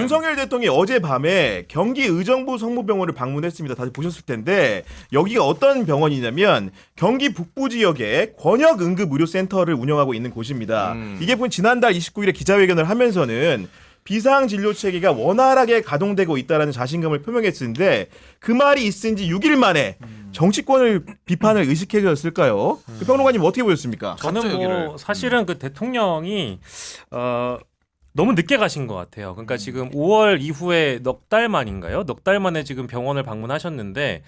윤석열 대통령이 어젯밤에 경기 의정부 성모병원을 방문했습니다. 다들 보셨을 텐데 여기가 어떤 병원이냐면 경기 북부 지역에 권역응급의료센터를 운영하고 있는 곳입니다. 이게 지난달 29일에 기자회견을 하면서는 비상진료 체계가 원활하게 가동되고 있다는 자신감을 표명했는데 그 말이 있은 지 6일 만에 정치권을 비판을 의식해졌을까요? 그 평론가님 어떻게 보셨습니까? 저는 뭐 사실은 그 대통령이 너무 늦게 가신 것 같아요. 그러니까 지금 5월 이후에 넉 달 만인가요? 넉 달 만에 지금 병원을 방문하셨는데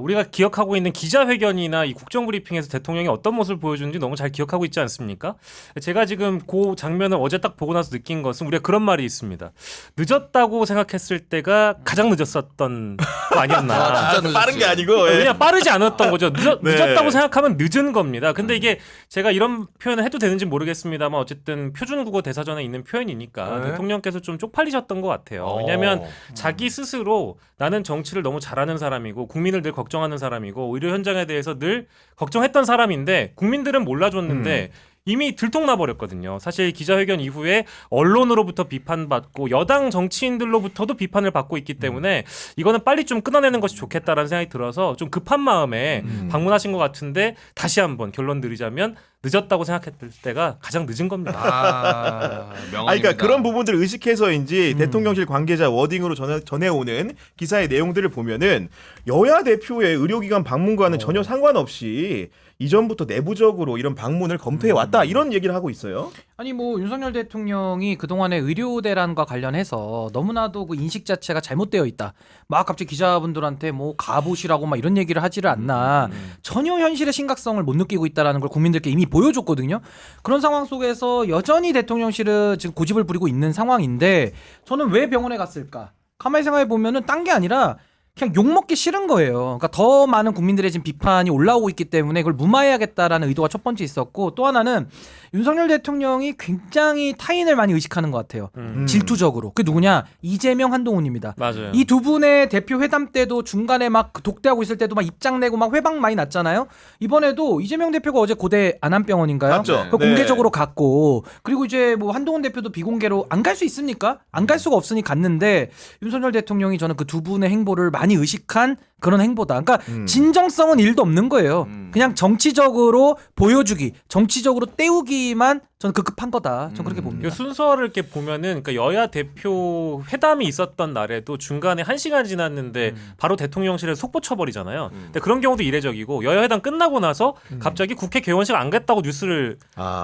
우리가 기억하고 있는 기자회견이나 이 국정브리핑에서 대통령이 어떤 모습을 보여주는지 너무 잘 기억하고 있지 않습니까? 제가 지금 그 장면을 어제 딱 보고 나서 느낀 것은 우리가 그런 말이 있습니다. 늦었다고 생각했을 때가 가장 늦었었던 거 아니었나. 진짜 빠른 게 아니고 그냥 빠르지 않았던 거죠. 네. 늦었다고 생각하면 늦은 겁니다. 근데 이게 제가 이런 표현을 해도 되는지 모르겠습니다만 어쨌든 표준국어 대사전에 있는 표현이니까 네. 대통령께서 좀 쪽팔리셨던 것 같아요. 왜냐하면 자기 스스로 나는 정치를 너무 잘하는 사람이고 국민을 늘 걱정하는 사람이고 의료 현장에 대해서 늘 걱정했던 사람인데 국민들은 몰라줬는데 이미 들통나 버렸거든요. 사실 기자회견 이후에 언론으로부터 비판받고 여당 정치인들로부터도 비판을 받고 있기 때문에 이거는 빨리 좀 끊어내는 것이 좋겠다라는 생각이 들어서 좀 급한 마음에 방문하신 것 같은데 다시 한번 결론 드리자면 늦었다고 생각했을 때가 가장 늦은 겁니다. 그러니까 그런 부분들을 의식해서인지 대통령실 관계자 워딩으로 전해오는 기사의 내용들을 보면은 여야 대표의 의료기관 방문과는 전혀 상관없이 이전부터 내부적으로 이런 방문을 검토해 왔다 이런 얘기를 하고 있어요. 아니 뭐 윤석열 대통령이 그동안의 의료 대란과 관련해서 너무나도 그 인식 자체가 잘못되어 있다. 막 갑자기 기자분들한테 뭐 가보시라고 막 이런 얘기를 하지를 않나. 전혀 현실의 심각성을 못 느끼고 있다라는 걸 국민들께 이미 보여줬거든요. 그런 상황 속에서 여전히 대통령실은 지금 고집을 부리고 있는 상황인데 저는 왜 병원에 갔을까? 가만히 생각해 보면은 딴 게 아니라 그냥 욕먹기 싫은 거예요. 그러니까 더 많은 국민들의 지금 비판이 올라오고 있기 때문에 그걸 무마해야겠다라는 의도가 첫 번째 있었고 또 하나는 윤석열 대통령이 굉장히 타인을 많이 의식하는 것 같아요. 질투적으로. 그게 누구냐? 이재명, 한동훈입니다. 맞아요. 이 두 분의 대표 회담 때도 중간에 막 독대하고 있을 때도 막 입장 내고 막 회방 많이 났잖아요. 이번에도 이재명 대표가 어제 고대 안암병원인가요? 맞죠. 그거 네. 공개적으로 갔고 그리고 이제 뭐 한동훈 대표도 비공개로 안 갈 수 있습니까? 안 갈 수가 없으니 갔는데 윤석열 대통령이 저는 그 두 분의 행보를 많이 의식한 그런 행보다. 그러니까 진정성은 1도 없는 거예요. 그냥 정치적으로 보여주기, 정치적으로 때우기만 저는 급한 거다. 저는 그렇게 봅니다. 그 순서를 이렇게 보면은 그러니까 여야 대표 회담이 있었던 날에도 중간에 1시간 지났는데 바로 대통령실에 속보 쳐버리잖아요. 근데 그런 경우도 이례적이고 여야 회담 끝나고 나서 갑자기 국회 개원식 안 갔다고 뉴스를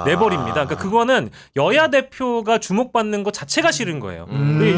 내버립니다. 그러니까 그거는 여야 대표가 주목받는 것 자체가 싫은 거예요.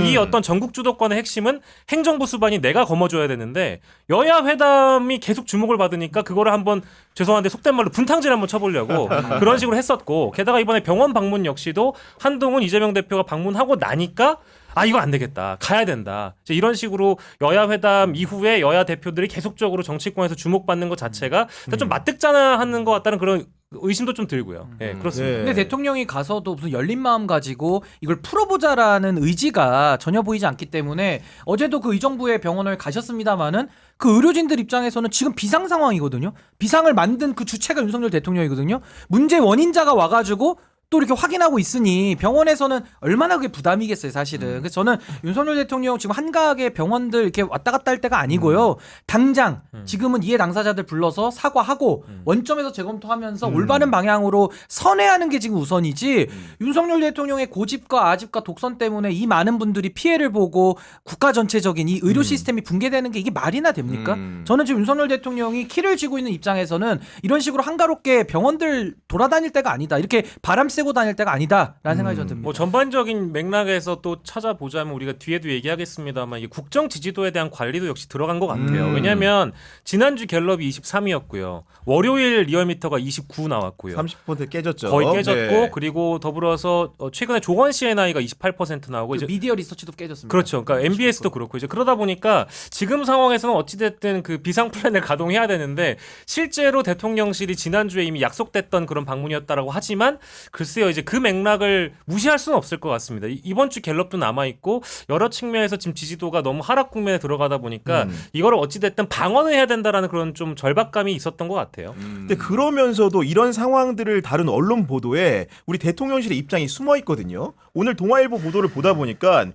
이 어떤 전국 주도권의 핵심은 행정부 수반이 내가 거머쥐어야 되는데 여야 회담이 계속 주목을 받으니까 그거를 한번 죄송한데 속된 말로 분탕질 한번 쳐보려고 그런 식으로 했었고 게다가 이번에 병원 방문 역시도 한동훈 이재명 대표가 방문하고 나니까 이거 안 되겠다. 가야 된다. 이제 이런 식으로 여야 회담 이후에 여야 대표들이 계속적으로 정치권에서 주목받는 것 자체가 좀 맞득잖아하는 것 같다는 그런 의심도 좀 들고요. 네, 그렇습니다. 네. 근데 대통령이 가서도 무슨 열린 마음 가지고 이걸 풀어보자라는 의지가 전혀 보이지 않기 때문에 어제도 그 의정부의 병원을 가셨습니다마는 그 의료진들 입장에서는 지금 비상 상황이거든요. 비상을 만든 그 주체가 윤석열 대통령이거든요. 문제 원인자가 와가지고 또 이렇게 확인하고 있으니 병원에서는 얼마나 그게 부담이겠어요, 사실은. 그래서 저는 윤석열 대통령 지금 한가하게 병원들 이렇게 왔다 갔다 할 때가 아니고요. 당장 지금은 이해 당사자들 불러서 사과하고 원점에서 재검토하면서 올바른 방향으로 선회하는 게 지금 우선이지 윤석열 대통령의 고집과 아집과 독선 때문에 이 많은 분들이 피해를 보고 국가 전체적인 이 의료 시스템이 붕괴되는 게 이게 말이나 됩니까? 저는 지금 윤석열 대통령이 키를 쥐고 있는 입장에서는 이런 식으로 한가롭게 병원들 돌아다닐 때가 아니다. 이렇게 바람 쐬고 다닐 때가 아니다라는 생각이 좀 듭니다. 뭐 전반적인 맥락에서 또 찾아보자면 우리가 뒤에도 얘기하겠습니다만 이 국정 지지도에 대한 관리도 역시 들어간 것 같아요. 왜냐하면 지난주 갤럽이 23이었고요. 월요일 리얼미터가 29 나왔고요. 30% 깨졌죠. 거의 깨졌고 네. 그리고 더불어서 최근에 조건 CNI가 28% 나오고 이제 미디어 리서치도 깨졌습니다. 그렇죠. 그러니까 MBS도 그렇고 이제 그러다 보니까 지금 상황에서는 어찌됐든 그 비상 플랜을 가동해야 되는데 실제로 대통령실이 지난주에 이미 약속됐던 그런 방문이었다라고 하지만 글쎄 글쎄요, 이제 그 맥락을 무시할 수는 없을 것 같습니다. 이번 주 갤럽도 남아 있고 여러 측면에서 지금 지지도가 너무 하락 국면에 들어가다 보니까 이거를 어찌됐든 방어는 해야 된다라는 그런 좀 절박감이 있었던 것 같아요. 근데 그러면서도 이런 상황들을 다룬 언론 보도에 우리 대통령실의 입장이 숨어 있거든요. 오늘 동아일보 보도를 보다 보니까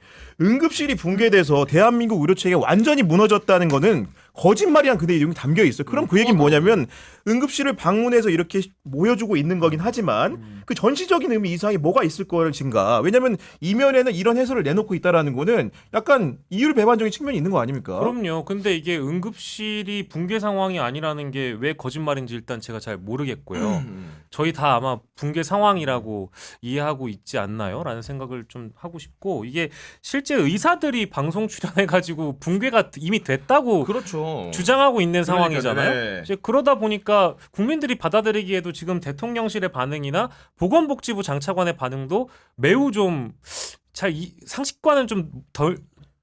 응급실이 붕괴돼서 대한민국 의료 체계가 완전히 무너졌다는 거는 거짓말이란 그 내용이 담겨 있어요. 그럼 그 얘기는 뭐냐면 응급실을 방문해서 이렇게 모여주고 있는 거긴 하지만 그 전시적인 의미 이상이 뭐가 있을 것인가. 왜냐하면 이면에는 이런 해설을 내놓고 있다라는 거는 약간 이율 배반적인 측면이 있는 거 아닙니까? 그럼요. 근데 이게 응급실이 붕괴 상황이 아니라는 게 왜 거짓말인지 일단 제가 잘 모르겠고요. 저희 다 아마 붕괴 상황이라고 이해하고 있지 않나요? 라는 생각을 좀 하고 싶고 이게 실제 의사들이 방송 출연해가지고 붕괴가 이미 됐다고 그렇죠. 주장하고 있는 그러니까요. 상황이잖아요. 네. 이제 그러다 보니까 국민들이 받아들이기에도 지금 대통령실의 반응이나 보건복지부 장차관의 반응도 매우 좀 잘 상식과는 좀 덜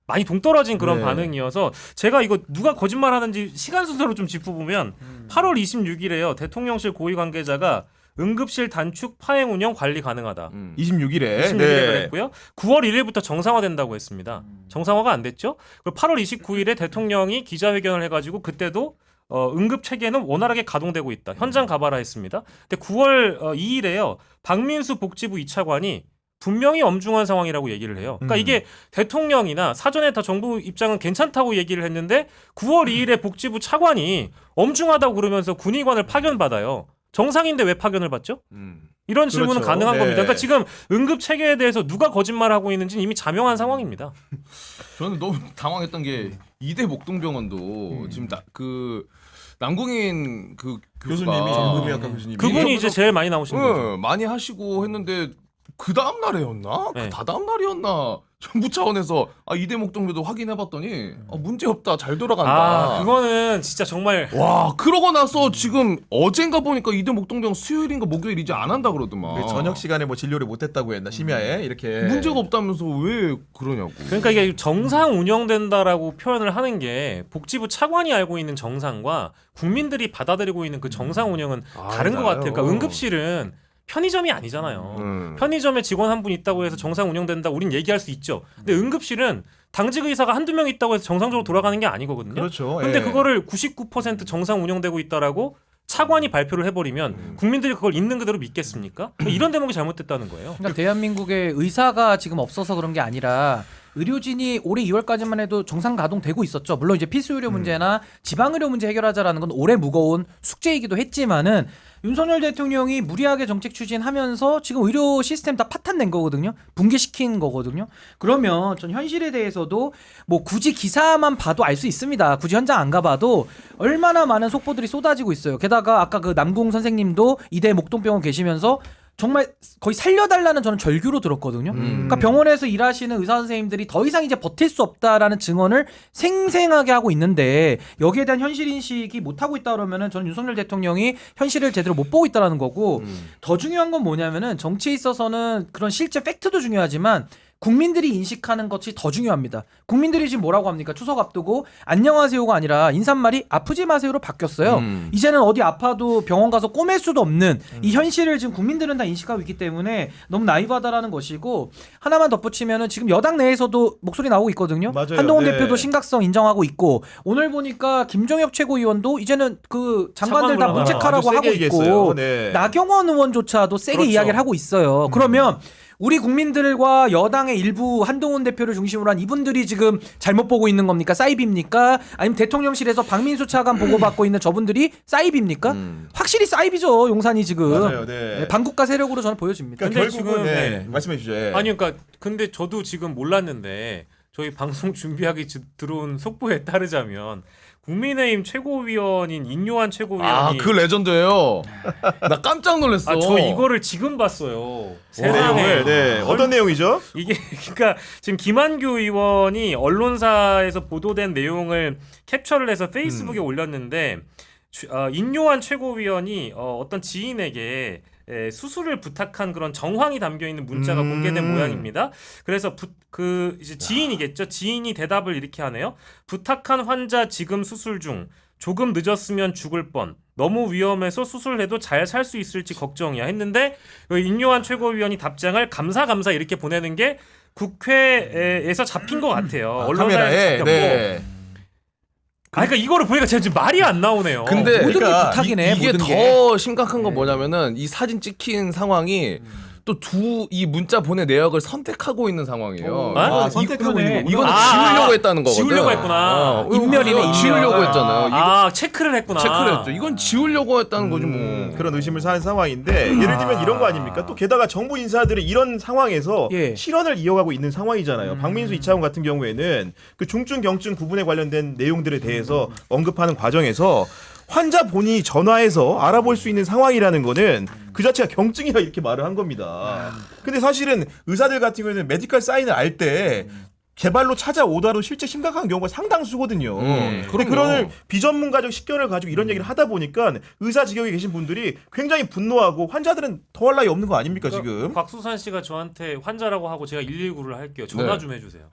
많이 동떨어진 그런 네. 반응이어서 제가 이거 누가 거짓말하는지 시간 순서로 좀 짚어보면 8월 26일에요. 대통령실 고위 관계자가 응급실 단축 파행 운영 관리 가능하다. 26일에 26일에 그랬고요. 9월 1일부터 정상화된다고 했습니다. 정상화가 안 됐죠. 그리고 8월 29일에 대통령이 기자회견을 해가지고 그때도 응급 체계는 원활하게 가동되고 있다. 현장 가봐라 했습니다. 근데 9월 2일에요. 박민수 복지부 2차관이 분명히 엄중한 상황이라고 얘기를 해요. 그러니까 이게 대통령이나 사전에 다 정부 입장은 괜찮다고 얘기를 했는데 9월 2일에 복지부 차관이 엄중하다고 그러면서 군의관을 파견받아요. 정상인데 왜 파견을 받죠? 이런 질문은 그렇죠. 가능한 네. 겁니다. 그러니까 지금 응급 체계에 대해서 누가 거짓말하고 있는지는 이미 자명한 상황입니다. 저는 너무 당황했던 게 이대 목동병원도 지금 그 남궁인 그 교수가 교수님이 정부의학과 교수님이 그분이 이제 제일 많이 나오시는 거죠. 많이 하시고 했는데 그 다음 날이었나? 네. 그 다다음 날이었나? 정부 차원에서 이대 목동교도 확인해봤더니 문제 없다, 잘 돌아간다. 그거는 진짜 정말 와, 그러고 나서 지금 어젠가 보니까 이대 목동병 수요일인가 목요일 이제 안 한다 그러더만. 왜 저녁 시간에 뭐 진료를 못했다고 했나 심야에 이렇게 문제가 없다면서 왜 그러냐고. 그러니까 이게 정상 운영된다라고 표현을 하는 게 복지부 차관이 알고 있는 정상과 국민들이 받아들이고 있는 그 정상 운영은 다른 것 달라요. 같아요. 그러니까 응급실은 편의점이 아니잖아요. 편의점에 직원 한 분 있다고 해서 정상 운영된다 우린 얘기할 수 있죠. 근데 응급실은 당직 의사가 한두 명 있다고 해서 정상적으로 돌아가는 게 아니거든요. 그렇죠. 근데 예. 그거를 99% 정상 운영되고 있다라고 차관이 발표를 해버리면 국민들이 그걸 있는 그대로 믿겠습니까? 이런 대목이 잘못됐다는 거예요. 그러니까 대한민국에 의사가 지금 없어서 그런 게 아니라 의료진이 올해 2월까지만 해도 정상 가동되고 있었죠. 물론 이제 필수 의료 문제나 지방 의료 문제 해결하자라는 건 올해 무거운 숙제이기도 했지만은 윤석열 대통령이 무리하게 정책 추진하면서 지금 의료 시스템 다 파탄 낸 거거든요. 붕괴시킨 거거든요. 그러면 전 현실에 대해서도 뭐 굳이 기사만 봐도 알 수 있습니다. 굳이 현장 안 가봐도 얼마나 많은 속보들이 쏟아지고 있어요. 게다가 아까 그 남궁 선생님도 이대 목동병원 계시면서 정말 거의 살려달라는 저는 절규로 들었거든요. 그러니까 병원에서 일하시는 의사 선생님들이 더 이상 이제 버틸 수 없다라는 증언을 생생하게 하고 있는데 여기에 대한 현실 인식이 못 하고 있다 그러면은 저는 윤석열 대통령이 현실을 제대로 못 보고 있다라는 거고 더 중요한 건 뭐냐면은 정치에 있어서는 그런 실제 팩트도 중요하지만 국민들이 인식하는 것이 더 중요합니다. 국민들이 지금 뭐라고 합니까? 추석 앞두고 안녕하세요가 아니라 인사말이 아프지 마세요로 바뀌었어요. 이제는 어디 아파도 병원 가서 꼬맬 수도 없는 이 현실을 지금 국민들은 다 인식하고 있기 때문에 너무 나이브하다라는 것이고 하나만 덧붙이면은 지금 여당 내에서도 목소리 나오고 있거든요. 맞아요. 한동훈 네. 대표도 심각성 인정하고 있고 오늘 보니까 김종혁 최고위원도 이제는 그 장관들 다 차관 문책하라고 아주 하고 세게 있고 얘기했어요. 네. 나경원 의원조차도 세게 그렇죠. 이야기를 하고 있어요. 그러면 우리 국민들과 여당의 일부 한동훈 대표를 중심으로 한 이분들이 지금 잘못 보고 있는 겁니까? 사이비입니까? 아니면 대통령실에서 박민수 차관 보고받고 있는 저분들이 사이비입니까? 확실히 사이비죠. 용산이 지금. 맞아요. 네. 네, 반국가 세력으로 저는 보여집니다. 그러니까 근데 결국은 지금, 네. 네. 말씀해 주죠. 예. 아니 그러니까 근데 저도 지금 몰랐는데 저희 방송 준비하기 들어온 속보에 따르자면 국민의힘 최고위원인 인요한 최고위원이 그 레전드예요. 나 깜짝 놀랐어. 저 이거를 지금 봤어요. 세상에. 내용을 네. 어떤 내용이죠? 이게 그러니까 지금 김한규 의원이 언론사에서 보도된 내용을 캡처를 해서 페이스북에 올렸는데 인요한 최고위원이 어떤 지인에게 수술을 부탁한 그런 정황이 담겨 있는 문자가 공개된 모양입니다. 그래서 이제 지인이겠죠. 지인이 대답을 이렇게 하네요. 부탁한 환자 지금 수술 중. 조금 늦었으면 죽을 뻔. 너무 위험해서 수술해도 잘 살 수 있을지 걱정이야 했는데 인요한 최고위원이 답장을 감사 이렇게 보내는 게 국회에서 잡힌 것 같아요. 언론사에서 카메라에. 잡혔고. 네. 그러니까 이거를 보니까 제가 지금 말이 안 나오네요. 근데 모든 게 그러니까 부탁이네. 이게 모든 더 게. 심각한 건 뭐냐면은 이 사진 찍힌 상황이 또 이 문자 보내 내역을 선택하고 있는 상황이에요. 아, 선택하고 있는 거구나. 이거는 아, 지우려고 했다는 거거든. 지우려고 했구나. 인멸이네, 이거 인멸. 지우려고 했잖아요. 이거 체크를 했구나. 체크를 했죠. 이건 지우려고 했다는 거지 뭐. 그런 의심을 사는 상황인데 예를 들면 이런 거 아닙니까? 또 게다가 정부 인사들이 이런 상황에서 예. 실언을 이어가고 있는 상황이잖아요. 박민수 이차원 같은 경우에는 그 중증 경증 구분에 관련된 내용들에 대해서 언급하는 과정에서 환자 본인이 전화해서 알아볼 수 있는 상황이라는 거는 그 자체가 경증이라 이렇게 말을 한 겁니다. 근데 사실은 의사들 같은 경우에는 메디컬 사인을 알 때 개발로 찾아오더라도 실제 심각한 경우가 상당수거든요. 근데 그럼요. 그런 비전문가적 식견을 가지고 이런 얘기를 하다 보니까 의사 직역에 계신 분들이 굉장히 분노하고 환자들은 더할 나위 없는 거 아닙니까 지금? 곽수산 씨가 저한테 환자라고 하고 제가 119를 할게요. 전화 네. 좀 해주세요.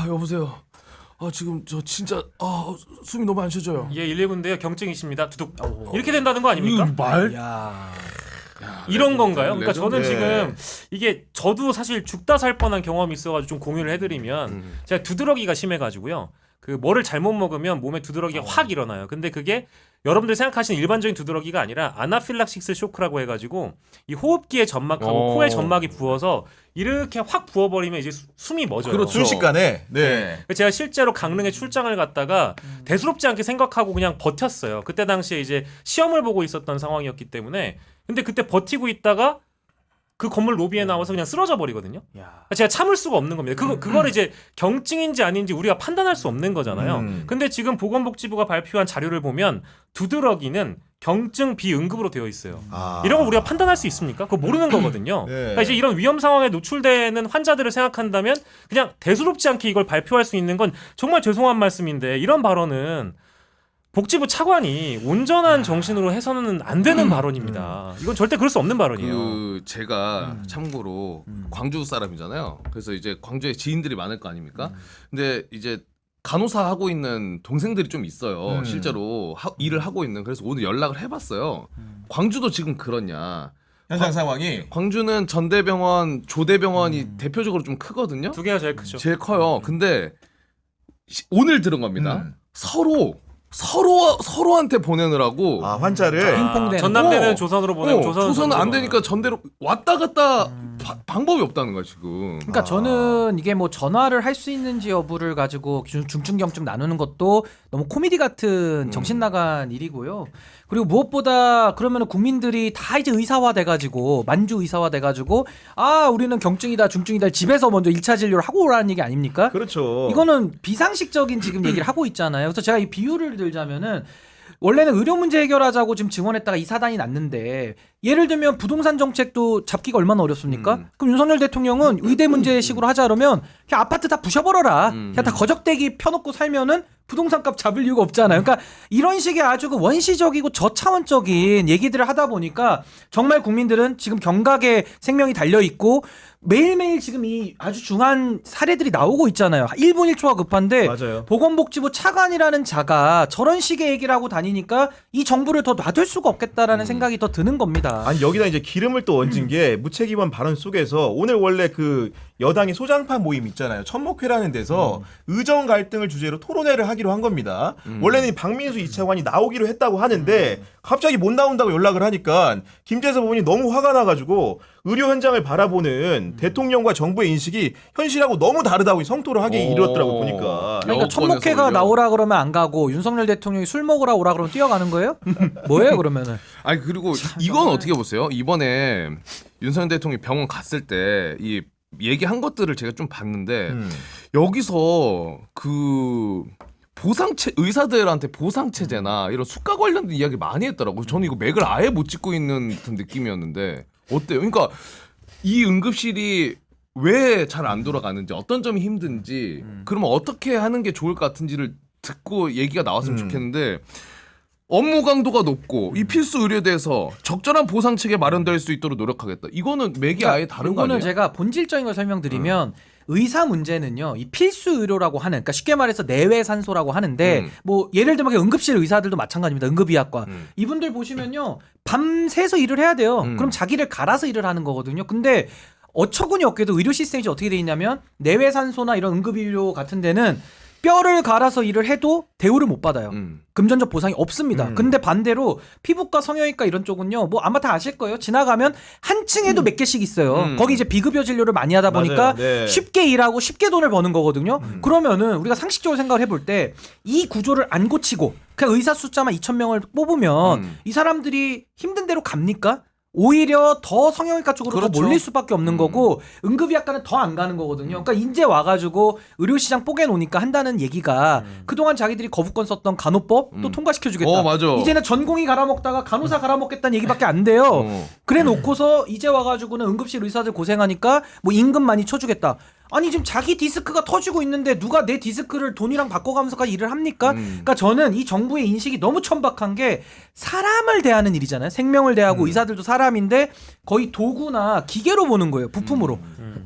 여보세요. 지금 저 진짜 숨이 너무 안 쉬어져요. 예, 119인데요. 경증이십니다. 두둑. 이렇게 된다는 거 아닙니까? 말? 야. 이런 건가요? 그러니까 저는 레전드. 지금 이게 저도 사실 죽다 살 뻔한 경험이 있어가지고 좀 공유를 해드리면 제가 두드러기가 심해가지고요. 그 뭐를 잘못 먹으면 몸에 두드러기가 확 일어나요. 근데 그게 여러분들 생각하시는 일반적인 두드러기가 아니라 아나필락시스 쇼크라고 해가지고 이 호흡기의 점막하고 코의 점막이 부어서 이렇게 확 부어버리면 이제 숨이 멎어요. 그렇죠. 순식간에. 네. 제가 실제로 강릉에 출장을 갔다가 대수롭지 않게 생각하고 그냥 버텼어요. 그때 당시에 이제 시험을 보고 있었던 상황이었기 때문에. 근데 그때 버티고 있다가 그 건물 로비에 나와서 그냥 쓰러져 버리거든요. 야. 제가 참을 수가 없는 겁니다. 그거를 이제 경증인지 아닌지 우리가 판단할 수 없는 거잖아요. 근데 지금 보건복지부가 발표한 자료를 보면 두드러기는 경증 비응급으로 되어 있어요. 이런 걸 우리가 판단할 수 있습니까? 그거 모르는 거거든요. 네. 그러니까 이제 이런 위험 상황에 노출되는 환자들을 생각한다면 그냥 대수롭지 않게 이걸 발표할 수 있는 건 정말 죄송한 말씀인데 이런 발언은 복지부 차관이 온전한 정신으로 해서는 안 되는 발언입니다. 이건 절대 그럴 수 없는 발언이에요. 제가 참고로 광주 사람이잖아요. 그래서 이제 광주에 지인들이 많을 거 아닙니까? 근데 이제 간호사 하고 있는 동생들이 좀 있어요. 실제로 일을 하고 있는. 그래서 오늘 연락을 해봤어요. 광주도 지금 그렇냐? 현장 상황이 광주는 전대병원, 조대병원이 대표적으로 좀 크거든요. 두 개가 제일 크죠. 제일 커요. 근데 오늘 들은 겁니다. 서로한테 보내느라고. 환자를 핑퐁대는 전남대는 어. 조선으로 보내고 조선은 안 되니까 전대로 왔다 갔다 방법이 없다는 거야 지금. 그러니까 저는 이게 뭐 전화를 할 수 있는지 여부를 가지고 중증경증 나누는 것도 너무 코미디 같은 정신 나간 일이고요. 그리고 무엇보다 그러면 국민들이 다 이제 의사화 돼가지고 만주 의사화 돼가지고 우리는 경증이다 중증이다 집에서 먼저 1차 진료를 하고 오라는 얘기 아닙니까? 그렇죠. 이거는 비상식적인 지금 얘기를 하고 있잖아요. 그래서 제가 이 비유를 들자면은 원래는 의료 문제 해결하자고 지금 증원했다가 이 사단이 났는데 예를 들면 부동산 정책도 잡기가 얼마나 어렵습니까? 그럼 윤석열 대통령은 의대 문제식으로 하자 그러면 그냥 아파트 다 부셔버려라. 그냥 다 거적대기 펴놓고 살면은 부동산값 잡을 이유가 없잖아요. 그러니까 이런 식의 아주 그 원시적이고 저차원적인 얘기들을 하다 보니까 정말 국민들은 지금 경각에 생명이 달려 있고 매일매일 지금 이 아주 중한 사례들이 나오고 있잖아요. 1분 1초가 급한데 맞아요. 보건복지부 차관이라는 자가 저런 식의 얘기를 하고 다니니까 이 정부를 더 놔둘 수가 없겠다라는 생각이 더 드는 겁니다. 아니 여기다 이제 기름을 또 얹은 게 무책임한 발언 속에서 오늘 원래 그 여당의 소장파 모임 있잖아요. 천목회라는 데서 의정 갈등을 주제로 토론회를 하기로 한 겁니다. 원래는 박민수 이차관이 나오기로 했다고 하는데 갑자기 못 나온다고 연락을 하니까 김재섭 의원이 너무 화가 나가지고 의료 현장을 바라보는 대통령과 정부의 인식이 현실하고 너무 다르다고 성토를 하게 이르렀더라고 보니까. 그러니까 천목회가 나오라 그러면 안 가고 윤석열 대통령이 술 먹으라 오라 그러면 뛰어가는 거예요? 뭐예요 그러면은? 아니 그리고 이건 어떻게 보세요? 이번에 윤석열 대통령이 병원 갔을 때 이 얘기한 것들을 제가 좀 봤는데 여기서 그 보상체 의사들한테 보상체제나 이런 수가 관련된 이야기 많이 했더라고요. 저는 이거 맥을 아예 못 짚고 있는 듯한 느낌이었는데 어때요? 그러니까 이 응급실이 왜 잘 안 돌아가는지 어떤 점이 힘든지 그러면 어떻게 하는 게 좋을 것 같은지를 듣고 얘기가 나왔으면 좋겠는데 업무 강도가 높고 이 필수 의료에 대해서 적절한 보상 체계 마련될 수 있도록 노력하겠다. 이거는 맥이 아예 다른 거 이거는 아니에요? 제가 본질적인 걸 설명드리면 의사 문제는요, 이 필수 의료라고 하는, 그러니까 쉽게 말해서 내외 산소라고 하는데, 뭐 예를 들면 응급실 의사들도 마찬가지입니다. 응급의학과 이분들 보시면요, 밤새서 일을 해야 돼요. 그럼 자기를 갈아서 일을 하는 거거든요. 근데 어처구니 없게도 의료 시스템이 어떻게 돼 있냐면 내외 산소나 이런 응급의료 같은 데는 뼈를 갈아서 일을 해도 대우를 못 받아요. 금전적 보상이 없습니다. 근데 반대로 피부과, 성형외과 이런 쪽은요, 뭐 아마 다 아실 거예요. 지나가면 한 층에도 몇 개씩 있어요. 거기 이제 비급여 진료를 많이 하다 보니까 맞아요. 네. 쉽게 일하고 쉽게 돈을 버는 거거든요. 그러면은 우리가 상식적으로 생각을 해볼 때 이 구조를 안 고치고 그냥 의사 숫자만 2,000명을 뽑으면 이 사람들이 힘든 대로 갑니까? 오히려 더 성형외과 쪽으로 그렇죠. 더 몰릴 수밖에 없는 거고 응급의학과는 더 안 가는 거거든요. 그러니까 이제 와가지고 의료시장 뽀개 놓으니까 한다는 얘기가 그동안 자기들이 거부권 썼던 간호법 또 통과시켜주겠다. 맞아. 이제는 전공의 갈아먹다가 간호사 갈아먹겠다는 얘기밖에 안 돼요. 그래 놓고서 이제 와가지고는 응급실 의사들 고생하니까 뭐 임금 많이 쳐주겠다. 아니 지금 자기 디스크가 터지고 있는데 누가 내 디스크를 돈이랑 바꿔가면서까지 일을 합니까? 그러니까 저는 이 정부의 인식이 너무 천박한 게 사람을 대하는 일이잖아요. 생명을 대하고 의사들도 사람인데 거의 도구나 기계로 보는 거예요. 부품으로.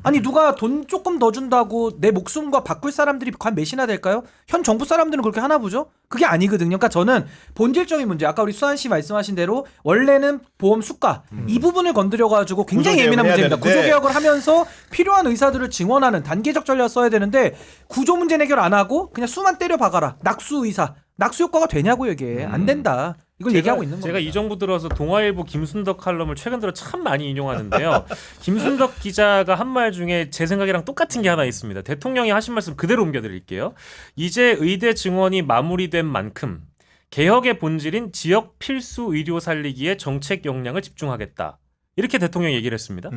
아니 누가 돈 조금 더 준다고 내 목숨과 바꿀 사람들이 과연 몇이나 될까요? 현 정부 사람들은 그렇게 하나 보죠? 그게 아니거든요. 그러니까 저는 본질적인 문제, 아까 우리 수환 씨 말씀하신 대로 원래는 보험 수가 이 부분을 건드려가지고 굉장히 예민한 구조개혁을 문제입니다. 해야 되는데. 구조개혁을 하면서 필요한 의사들을 증원하는 단계적 전략을 써야 되는데 구조 문제 해결 안 하고 그냥 수만 때려 박아라. 낙수 의사. 낙수 효과가 되냐고요 이게. 안 된다. 이걸 얘기하고 있는 제가 겁니다. 이 정부 들어서 동아일보 김순덕 칼럼을 최근 들어 참 많이 인용하는데요. 김순덕 기자가 한 말 중에 제 생각이랑 똑같은 게 하나 있습니다. 대통령이 하신 말씀 그대로 옮겨드릴게요. 이제 의대 증원이 마무리된 만큼 개혁의 본질인 지역 필수 의료 살리기에 정책 역량을 집중하겠다. 이렇게 대통령이 얘기를 했습니다.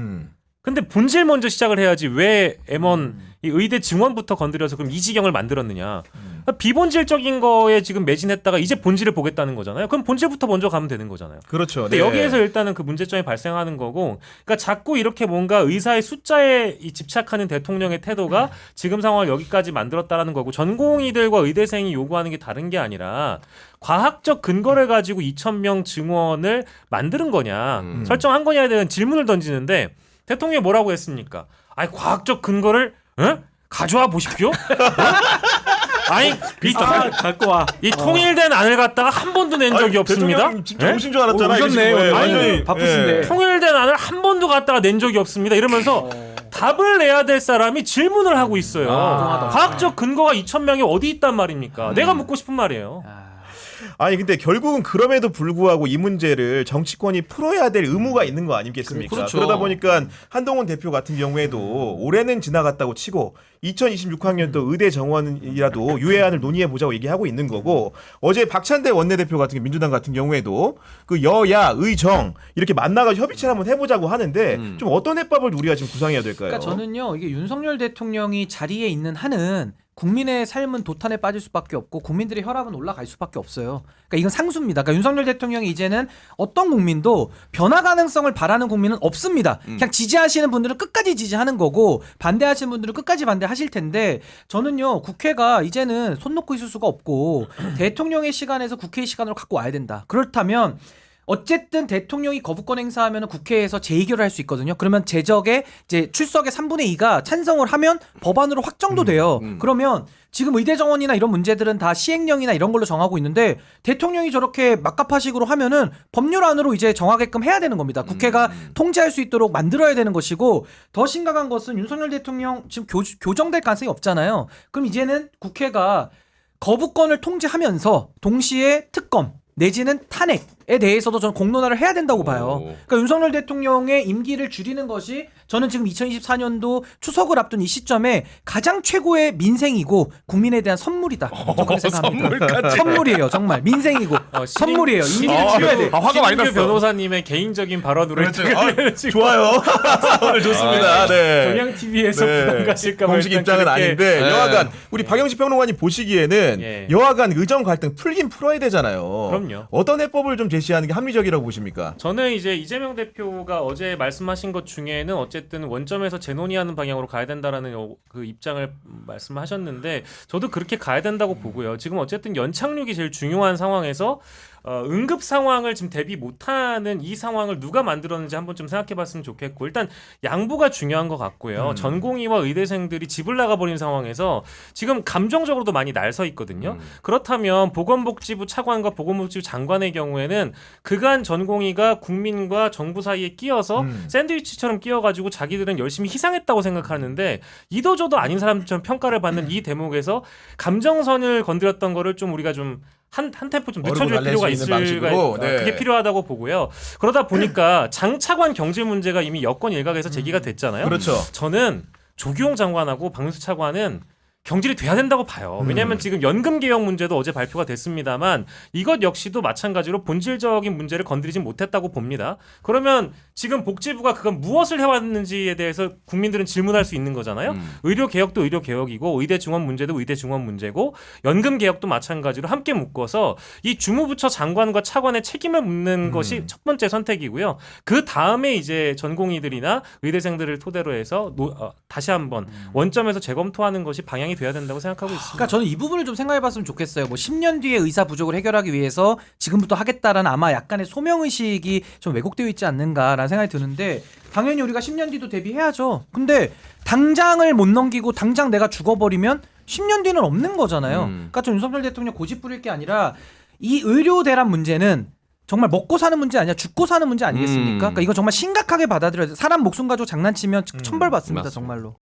근데 본질 먼저 시작을 해야지 왜 M1 이 의대 증원부터 건드려서 그럼 이 지경을 만들었느냐. 비본질적인 거에 지금 매진했다가 이제 본질을 보겠다는 거잖아요. 그럼 본질부터 먼저 가면 되는 거잖아요. 그렇죠. 근데 네. 여기에서 일단은 그 문제점이 발생하는 거고, 그러니까 자꾸 이렇게 뭔가 의사의 숫자에 이 집착하는 대통령의 태도가 지금 상황을 여기까지 만들었다라는 거고, 전공의들과 의대생이 요구하는 게 다른 게 아니라 과학적 근거를 가지고 2,000명 증원을 만드는 거냐, 설정한 거냐에 대한 질문을 던지는데 대통령이 뭐라고 했습니까? 아니 과학적 근거를 가져와 보십시오. 아니 갖고 와. 이 통일된 안을 갖다가 한 번도 낸 적이 없습니다. 대통령 진짜 예? 오신 줄 알았잖아. 오셨네. 이러신 거예요. 아니, 완전히. 바쁘신데. 예. 통일된 안을 한 번도 갖다가 낸 적이 없습니다. 이러면서 답을 내야 될 사람이 질문을 하고 있어요. 과학적 근거가 2,000명이 어디 있단 말입니까? 내가 묻고 싶은 말이에요. 아니 근데 결국은 그럼에도 불구하고 이 문제를 정치권이 풀어야 될 의무가 있는 거 아니겠습니까? 그렇죠. 그러다 보니까 한동훈 대표 같은 경우에도 올해는 지나갔다고 치고 2026학년도 의대 정원이라도 유예안을 논의해 보자고 얘기하고 있는 거고, 어제 박찬대 원내대표 같은 경 민주당 같은 경우에도 그 여야 의정 이렇게 만나가지고 협의체를 한번 해보자고 하는데 좀 어떤 해법을 우리가 지금 구상해야 될까요? 그러니까 저는요 이게 윤석열 대통령이 자리에 있는 한은 국민의 삶은 도탄에 빠질 수밖에 없고 국민들의 혈압은 올라갈 수밖에 없어요. 그러니까 이건 상수입니다. 그러니까 윤석열 대통령이 이제는 어떤 국민도 변화 가능성을 바라는 국민은 없습니다. 그냥 지지하시는 분들은 끝까지 지지하는 거고 반대하시는 분들은 끝까지 반대하실 텐데, 저는요 국회가 이제는 손 놓고 있을 수가 없고 대통령의 시간에서 국회의 시간으로 갖고 와야 된다. 그렇다면 어쨌든 대통령이 거부권 행사하면 국회에서 재의결을 할 수 있거든요. 그러면 제적의 이제 출석의 3분의 2가 찬성을 하면 법안으로 확정도 돼요. 그러면 지금 의대 정원이나 이런 문제들은 다 시행령이나 이런 걸로 정하고 있는데 대통령이 저렇게 막가파식으로 하면은 법률안으로 이제 정하게끔 해야 되는 겁니다. 국회가 통제할 수 있도록 만들어야 되는 것이고, 더 심각한 것은 윤석열 대통령 지금 교정될 가능성이 없잖아요. 그럼 이제는 국회가 거부권을 통제하면서 동시에 특검 내지는 탄핵에 대해서도 저는 공론화를 해야 된다고 봐요. 그러니까 윤석열 대통령의 임기를 줄이는 것이 저는 지금 2024년도 추석을 앞둔 이 시점에 가장 최고의 민생이고 국민에 대한 선물이다. 저 그렇게 생각합니다. 선물이에요, 정말 민생이고 선물이에요. 임기를 줄여야 돼. 화가 많이 신인규 났어. 변호사님의 개인적인 발언으로 그렇죠. 좋아요. 오늘 좋습니다. 네. 경향 TV에서 부담 가실까 봐 공식 일단 입장은 그렇게- 아닌데 네. 여하간 우리 박영식 평론가님 보시기에는 예. 여하간 의정 갈등 풀긴 풀어야 되잖아요. 그럼요. 어떤 해법을 좀 제시하는 게 합리적이라고 보십니까? 저는 이제 이재명 대표가 어제 말씀하신 것 중에는 어쨌든 원점에서 재논의하는 방향으로 가야 된다라는 그 입장을 말씀하셨는데 저도 그렇게 가야 된다고 보고요. 지금 어쨌든 연착륙이 제일 중요한 상황에서 응급 상황을 지금 대비 못하는 이 상황을 누가 만들었는지 한번 좀 생각해봤으면 좋겠고 일단 양보가 중요한 것 같고요. 전공의와 의대생들이 집을 나가버린 상황에서 지금 감정적으로도 많이 날서 있거든요. 그렇다면 보건복지부 차관과 보건복지부 장관의 경우에는 그간 전공의가 국민과 정부 사이에 끼어서 샌드위치처럼 끼어가지고 자기들은 열심히 희생했다고 생각하는데 이도저도 아닌 사람들처럼 평가를 받는 이 대목에서 감정선을 건드렸던 거를 좀 우리가 좀 한 템포 좀 늦춰줄 어르고 필요가 달랠 수 있는 있을 방식으로, 네. 그게 필요하다고 보고요. 그러다 보니까 장 차관 경질 문제가 이미 여권 일각에서 제기가 됐잖아요. 그렇죠. 저는 조규용 장관하고 박명수 차관은 경질이 돼야 된다고 봐요. 왜냐하면 지금 연금 개혁 문제도 어제 발표가 됐습니다만 이것 역시도 마찬가지로 본질적인 문제를 건드리지 못했다고 봅니다. 그러면 지금 복지부가 그건 무엇을 해왔는지에 대해서 국민들은 질문할 수 있는 거잖아요. 의료 개혁도 의료 개혁이고 의대 증원 문제도 의대 증원 문제고 연금 개혁도 마찬가지로 함께 묶어서 이 주무부처 장관과 차관의 책임을 묻는 것이 첫 번째 선택이고요. 그 다음에 이제 전공의들이나 의대생들을 토대로 해서 다시 한번 원점에서 재검토하는 것이 방향이 돼야 된다고 생각하고 있습니다. 그러니까 저는 이 부분을 좀 생각해봤으면 좋겠어요. 뭐 10년 뒤에 의사 부족을 해결하기 위해서 지금부터 하겠다라는 아마 약간의 소명 의식이 좀 왜곡되어 있지 않는가라는 생각이 드는데 당연히 우리가 10년 뒤도 대비해야죠. 근데 당장을 못 넘기고 당장 내가 죽어버리면 10년 뒤는 없는 거잖아요. 그러니까 좀 윤석열 대통령 고집 부릴 게 아니라 이 의료 대란 문제는 정말 먹고 사는 문제 아니야 죽고 사는 문제 아니겠습니까? 그러니까 이거 정말 심각하게 받아들여야 돼. 사람 목숨 가지고 장난치면 천벌 받습니다. 맞습니다. 정말로.